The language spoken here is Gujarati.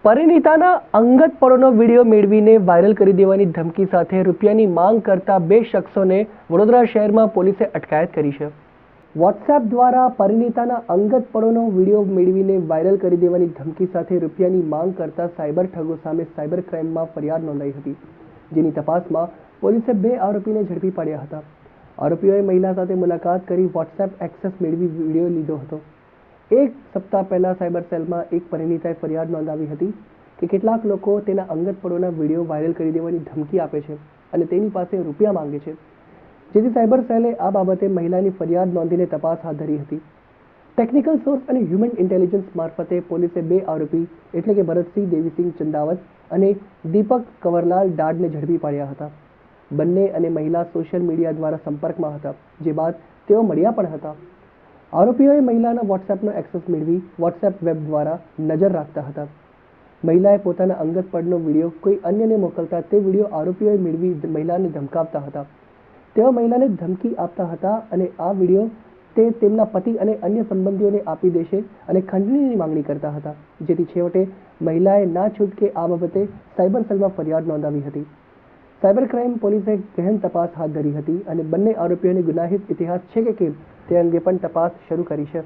પરિણીતાના અંગત પળોનો વિડીયો મેળવીને વાયરલ કરી દેવાની ધમકી સાથે રૂપિયાની માંગ કરતા બે શખ્સોને વડોદરા શહેરમાં પોલીસે અટકાયત કરી છે। વોટ્સએપ દ્વારા પરિણીતાના અંગત પળોનો વિડીયો મેળવીને વાયરલ કરી દેવાની ધમકી સાથે રૂપિયાની માંગ કરતા સાયબર ઠગો સામે સાયબર ક્રાઇમમાં ફરિયાદ નોંધાઈ હતી, જેની તપાસમાં પોલીસે બે આરોપીને ઝડપી પાડ્યા હતા। આરોપીઓએ મહિલા સાથે મુલાકાત કરી વોટ્સએપ એક્સેસ મેળવી વિડીયો લીધો હતો। એક સપ્તાહ પહેલા સાયબર સેલમાં એક પરિણીતાએ ફરિયાદ નોંધાવી હતી કે કેટલાક લોકો તેના અંગત પળોના વિડીયો વાયરલ કરી દેવાની ધમકી આપે છે અને તેની પાસે રૂપિયા માંગે છે, જેથી સાયબર સેલે આ બાબતે મહિલાની ફરિયાદ નોંધીને તપાસ હાથ ધરી હતી। ટેકનિકલ સોર્સ અને હ્યુમન ઇન્ટેલિજન્સ મારફતે પોલીસે બે આરોપી એટલે કે ભરતસિંહ દેવીસિંહ ચંદાવત અને દીપક કંવરલાલ ડાડને ઝડપી પાડ્યા હતા। બંને અને મહિલા સોશિયલ મીડિયા દ્વારા સંપર્કમાં હતા, જે બાદ તેઓ મળ્યા પણ હતા। આરોપીઓએ મહિલાના વોટ્સએપનો એક્સેસ મેળવી વોટ્સએપ વેબ દ્વારા નજર રાખતા હતા। મહિલાએ પોતાના અંગત પળનો વિડીયો કોઈ અન્યને મોકલતા તે વિડીયો આરોપીઓએ મેળવી મહિલાને ધમકાવતા હતા। તેઓ મહિલાને ધમકી આપતા હતા અને આ વિડીયો તે તેમના પતિ અને અન્ય સંબંધીઓને આપી દેશે અને ખંડણીની માંગણી કરતા હતા, જેથી છેવટે મહિલાએ ના છૂટકે આ બાબતે સાયબર સેલમાં ફરિયાદ નોંધાવી હતી। સાયબર ક્રાઇમ પોલીસે ગહેન તપાસ હાથ ધરી હતી અને બંને આરોપીઓને ગુનાહિત ઇતિહાસ છે કે કેમ તે અંગે પણ તપાસ શરૂ કરી છે।